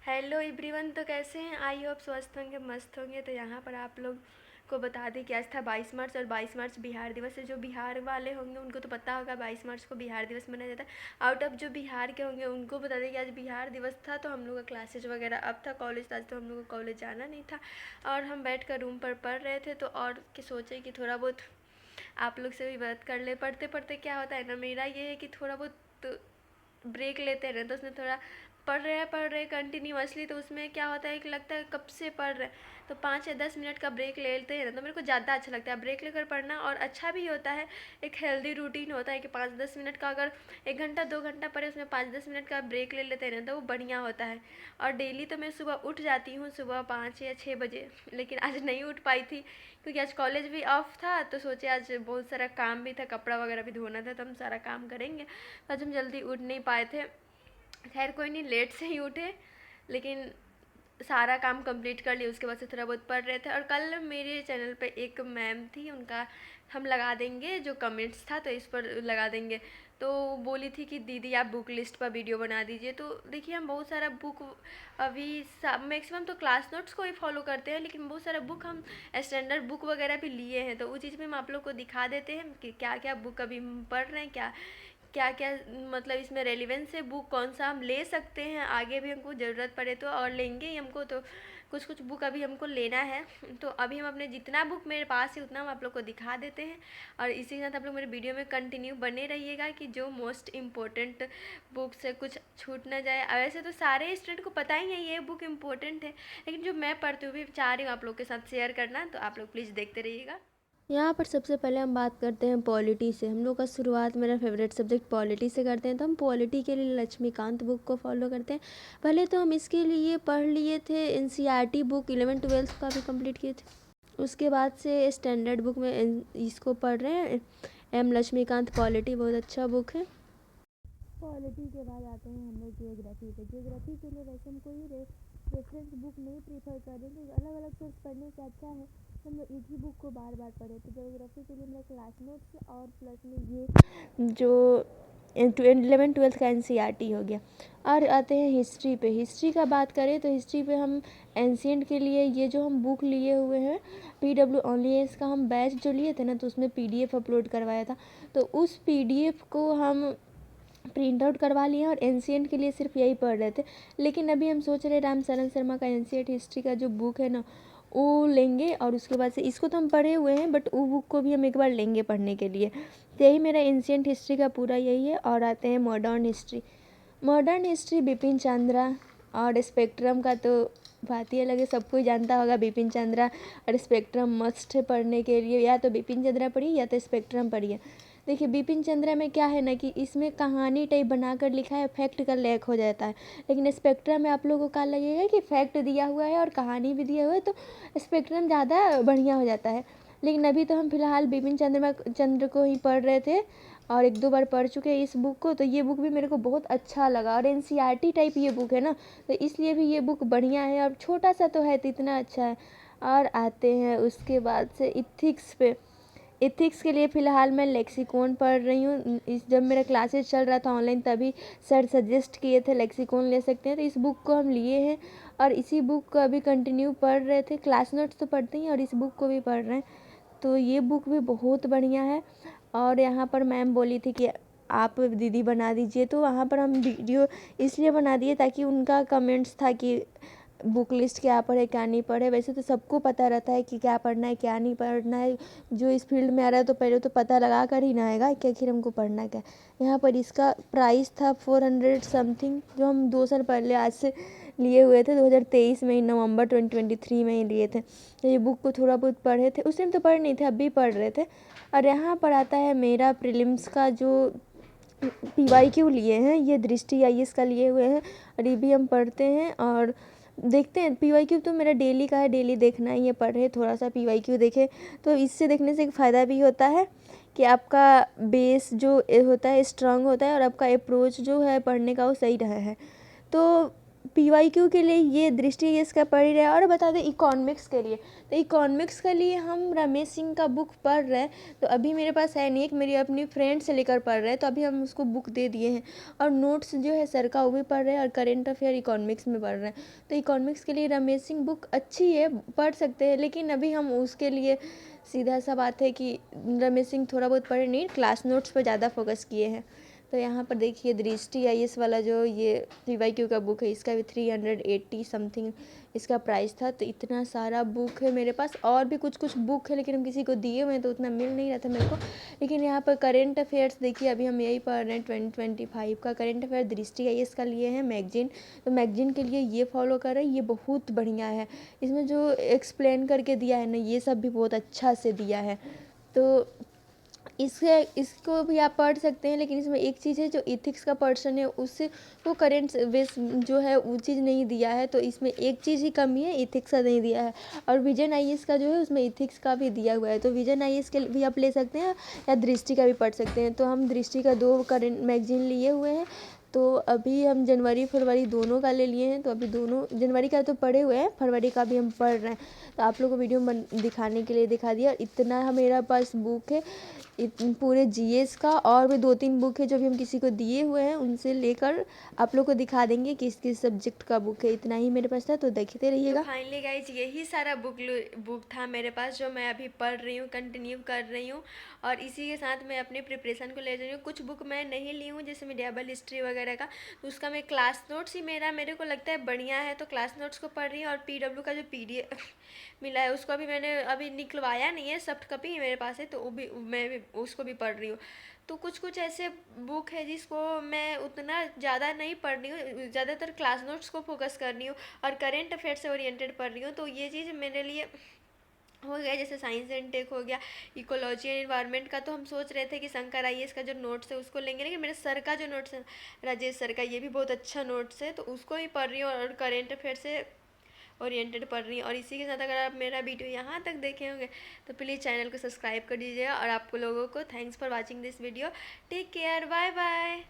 Hello everyone. तो कैसे हैं? आई होप स्वस्थ होंगे, मस्त होंगे। तो यहाँ पर आप लोग को बता दें कि आज था 22 मार्च और 22 मार्च बिहार दिवस है। जो बिहार वाले होंगे उनको तो पता होगा 22 मार्च को बिहार दिवस मनाया जाता है। आउट ऑफ जो बिहार के होंगे उनको बता दें कि आज बिहार दिवस था। तो हम लोग का क्लासेज वगैरह अब था, कॉलेज था, आज तो हम लोग को कॉलेज जाना नहीं था और हम बैठ कर रूम पर पढ़ रहे थे। तो और कि सोचे कि थोड़ा बहुत आप लोग से भी बात कर ले। पढ़ते पढ़ते क्या होता है ना, मेरा ये है कि थोड़ा बहुत ब्रेक लेते रहे तो उसमें थोड़ा पढ़ रहे कंटिन्यूअसली, तो उसमें क्या होता है कि लगता है कब से पढ़ रहे, तो 5 या 10 मिनट का ब्रेक ले लेते हैं ना, तो मेरे को ज़्यादा अच्छा लगता है ब्रेक लेकर पढ़ना। और अच्छा भी होता है, एक हेल्दी रूटीन होता है कि 5-10 मिनट का, अगर 1 घंटा 2 घंटा पढ़े उसमें 5-10 मिनट का ब्रेक ले लेते हैं ना, तो वो बढ़िया होता है। और डेली तो मैं सुबह उठ जाती हूँ, सुबह 5 या 6 बजे, लेकिन आज नहीं उठ पाई थी क्योंकि आज कॉलेज भी ऑफ था। तो सोचे आज बहुत सारा काम भी था, कपड़ा वगैरह भी धोना था, तो हम सारा काम करेंगे। आज हम जल्दी उठ नहीं पाए थे। खैर कोई नहीं, लेट से ही उठे, लेकिन सारा काम कंप्लीट कर लिया। उसके बाद से थोड़ा बहुत पढ़ रहे थे। और कल मेरे चैनल पे एक मैम थी, उनका हम लगा देंगे जो कमेंट्स था, तो इस पर लगा देंगे। तो बोली थी कि दीदी आप बुक लिस्ट पर वीडियो बना दीजिए। तो देखिए हम बहुत सारा बुक अभी मैक्सिमम तो क्लास नोट्स को ही फॉलो करते हैं, लेकिन बहुत सारा बुक हम स्टैंडर्ड बुक वगैरह भी लिए हैं। तो वो चीज़ भी हम आप लोग को दिखा देते हैं कि क्या क्या बुक अभी हम पढ़ रहे हैं, क्या क्या क्या मतलब इसमें रेलिवेंस है, बुक कौन सा हम ले सकते हैं, आगे भी हमको ज़रूरत पड़े तो, और लेंगे ही हमको। तो कुछ कुछ बुक अभी हमको लेना है। तो अभी हम अपने जितना बुक मेरे पास है उतना हम आप लोग को दिखा देते हैं। और इसी के साथ आप लोग मेरे वीडियो में कंटिन्यू बने रहिएगा कि जो मोस्ट इम्पोर्टेंट बुक्स है कुछ छूट ना जाए। वैसे तो सारे स्टूडेंट को पता ही है ये बुक इम्पोर्टेंट है, लेकिन जो मैं पढ़ती हूँ भी चाह रही हूँ आप लोग के साथ शेयर करना, तो आप लोग प्लीज़ देखते रहिएगा। यहाँ पर सबसे पहले हम बात करते हैं पॉलिटी से। हम लोग का शुरुआत मेरा फेवरेट सब्जेक्ट पॉलिटी से करते हैं। तो हम पॉलिटी के लिए लक्ष्मीकांत बुक को फॉलो करते हैं। पहले तो हम इसके लिए पढ़ लिए थे एनसीईआरटी बुक, 11th 12th का भी कंप्लीट किए थे। उसके बाद से स्टैंडर्ड बुक में इसको पढ़ रहे हैं, एम लक्ष्मीकांत पॉलिटी, बहुत अच्छा बुक है। पॉलिटी के बाद आते हैं हम लोग जियोग्राफी पे। जियोग्राफी के लिए वैसे हम कोई रेफरेंस बुक नहीं प्रीफर कर रहे हैं, अलग अलग सोर्स पढ़ने से अच्छा है हम लोग एक ही बुक को बार बार पढ़े। तो जियोग्राफी के लिए मेरा क्लास नोट्स और प्लस में ये जो 11th 12th का एनसीईआरटी हो गया। और आते हैं हिस्ट्री पे। हिस्ट्री का बात करें तो हिस्ट्री पे हम एंशिएंट के लिए ये जो हम बुक लिए हुए हैं PW ओनली का हम बैच जो लिए थे ना, तो उसमें PDF अपलोड करवाया था। तो उस PDF को हम प्रिंट आउट करवा लिए और एंशिएंट के लिए सिर्फ यही पढ़ रहे थे। लेकिन अभी हम सोच रहे राम शरण शर्मा का एंशिएंट हिस्ट्री का जो बुक है ना, वो लेंगे। और उसके बाद से इसको तो हम पढ़े हुए हैं, बट वो बुक को भी हम एक बार लेंगे पढ़ने के लिए। तो यही मेरा एंशिएंट हिस्ट्री का पूरा यही है। और आते हैं modern history. Modern history Bipin Chandra और स्पेक्ट्रम का तो बात ही अलग है, सब कोई जानता होगा। बिपिन चंद्रा और स्पेक्ट्रम मस्ट है पढ़ने के लिए, या तो बिपिन चंद्रा पढ़िए या तो स्पेक्ट्रम पढ़िए। देखिए बिपिन चंद्रा में क्या है ना कि इसमें कहानी टाइप बनाकर लिखा है, फैक्ट का लैक हो जाता है। लेकिन स्पेक्ट्रम में आप लोगों को क्या लगेगा कि फैक्ट दिया हुआ है और कहानी भी दिया हुआ है, तो स्पेक्ट्रम ज़्यादा बढ़िया हो जाता है। लेकिन अभी तो हम फिलहाल बिपिन चंद्र को ही पढ़ रहे थे और 1-2 बार पढ़ चुके हैं इस बुक को। तो ये बुक भी मेरे को बहुत अच्छा लगा, और एनसीईआरटी टाइप ये बुक है ना, तो इसलिए भी ये बुक बढ़िया है। और छोटा सा तो है तो इतना अच्छा है। और आते हैं उसके बाद से इथिक्स पे। इथिक्स के लिए फ़िलहाल मैं लेक्सिकॉन पढ़ रही हूँ। इस जब मेरा क्लासेस चल रहा था ऑनलाइन, तभी सर सजेस्ट किए थे लेक्सिकॉन ले सकते हैं, तो इस बुक को हम लिए हैं और इसी बुक को अभी कंटिन्यू पढ़ रहे थे। क्लास नोट्स तो पढ़ते ही और इस बुक को भी पढ़ रहे हैं। तो ये बुक भी बहुत बढ़िया है। और यहाँ पर मैम बोली थी कि आप दीदी बना दीजिए, तो वहाँ पर हम वीडियो इसलिए बना दिए ताकि उनका कमेंट्स था कि बुक लिस्ट क्या पढ़े क्या नहीं पढ़े। वैसे तो सबको पता रहता है कि क्या पढ़ना है क्या नहीं पढ़ना है, जो इस फील्ड में आ रहा है तो पहले तो पता लगा कर ही ना आएगा कि आखिर हमको पढ़ना क्या। यहाँ पर इसका प्राइस था 400 समथिंग, जो हम 2 साल पहले आज से लिए हुए थे, 2023 में ही, नवंबर 2023 में ही लिए थे। तो ये बुक को थोड़ा बहुत पढ़े थे, उस टाइम तो पढ़ नहीं थे, अभी पढ़ रहे थे। और यहाँ पर आता है मेरा प्रीलिम्स का जो PYQ लिए हैं, ये दृष्टि IAS का लिए हुए हैं और ये भी हम पढ़ते हैं। और देखते हैं PYQ तो मेरा डेली का है, डेली देखना ही है, पढ़े थोड़ा सा PYQ देखे तो इससे देखने से एक फ़ायदा भी होता है कि आपका बेस जो होता है स्ट्रांग होता है और आपका अप्रोच जो है पढ़ने का वो सही रहा है। तो PYQ के लिए ये दृष्टि इसका पढ़ ही रहे हैं। और बता दें इकोनॉमिक्स के लिए, तो इकोनॉमिक्स के लिए हम रमेश सिंह का बुक पढ़ रहे हैं। तो अभी मेरे पास है नहीं, एक मेरी अपनी फ्रेंड से लेकर पढ़ रहे हैं, तो अभी हम उसको बुक दे दिए हैं। और नोट्स जो है सर का वो भी पढ़ रहे हैं, और करेंट अफेयर इकोनॉमिक्स में पढ़ रहे हैं। तो इकोनॉमिक्स के लिए रमेश सिंह बुक अच्छी है, पढ़ सकते हैं, लेकिन अभी हम उसके लिए सीधा सा बात है कि रमेश सिंह थोड़ा बहुत पढ़े नहीं, क्लास नोट्स पर ज़्यादा फोकस किए हैं। तो यहाँ पर देखिए दृष्टि IAS वाला जो ये PYQ का बुक है, इसका भी 380 समथिंग इसका प्राइस था। तो इतना सारा बुक है मेरे पास, और भी कुछ कुछ बुक है, लेकिन हम किसी को दिए हुए हैं तो उतना मिल नहीं रहा था मेरे को। लेकिन यहाँ पर करेंट अफेयर्स देखिए, अभी हम यही पढ़ रहे हैं 2025 का करेंट अफेयर दृष्टि IAS का लिए हैं मैगजीन। तो मैगजीन के लिए ये फॉलो कर रहे हैं, ये बहुत बढ़िया है। इसमें जो एक्सप्लेन करके दिया है ना, ये सब भी बहुत अच्छा से दिया है। तो इसको भी आप पढ़ सकते हैं, लेकिन इसमें एक चीज़ है, जो इथिक्स का पर्सन है उससे वो करेंट बेस जो है वो चीज़ नहीं दिया है। तो इसमें एक चीज़ ही कमी है, इथिक्स का नहीं दिया है। और विजन IAS का जो है उसमें इथिक्स का भी दिया हुआ है। तो विजन IAS के भी आप ले सकते हैं, या दृष्टि का भी पढ़ सकते हैं। तो हम दृष्टि का 2 करेंट मैगजीन लिए हुए हैं। तो अभी हम जनवरी फरवरी दोनों का ले लिए हैं। तो अभी दोनों जनवरी का तो पढ़े हुए हैं, फरवरी का भी हम पढ़ रहे हैं। तो आप लोगों को वीडियो में दिखाने के लिए दिखा दिया। और इतना मेरा पास बुक है पूरे GS का, और भी 2-3 बुक है जो भी हम किसी को दिए हुए हैं, उनसे लेकर आप लोग को दिखा देंगे किस किस सब्जेक्ट का बुक है। इतना ही मेरे पास था, तो देखते रहिएगा। तो फाइनली गाइज यही सारा बुक था मेरे पास, जो मैं अभी पढ़ रही हूँ, कंटिन्यू कर रही हूँ। और इसी के साथ मैं अपने प्रिपरेशन को ले रही हूँ। कुछ बुक मैं नहीं ली हूँ, जैसे मेडिएवल हिस्ट्री वगैरह का, तो उसका मैं क्लास नोट्स ही मेरे को लगता है बढ़िया है, तो क्लास नोट्स को पढ़ रही हूँ। और PW का जो PDF मिला है उसको अभी मैंने अभी निकलवाया नहीं है, सॉफ्ट कॉपी ही मेरे पास है, तो वो भी मैं भी उसको भी पढ़ रही हूँ। तो कुछ कुछ ऐसे बुक है जिसको मैं उतना ज़्यादा नहीं पढ़ रही हूँ, ज़्यादातर क्लास नोट्स को फोकस कर रही हूँ और करेंट अफेयर से ओरिएंटेड पढ़ रही हूँ। तो ये चीज़ मेरे लिए हो गया। जैसे साइंस एंड टेक हो गया, इकोलॉजी एंड इन्वायरमेंट का तो हम सोच रहे थे कि शंकर IAS का जो नोट्स है उसको लेंगे, लेकिन मेरे सर का जो नोट्स है, राजेश सर का, ये भी बहुत अच्छा नोट्स है, तो उसको ही पढ़ रही हूँ। और करेंट अफेयर से ओरिएंटेड पढ़ रही हूँ। और इसी के साथ अगर आप मेरा वीडियो यहाँ तक देखे होंगे तो प्लीज़ चैनल को सब्सक्राइब कर दीजिएगा। और आपको लोगों को thanks for watching this video. Take care, bye bye.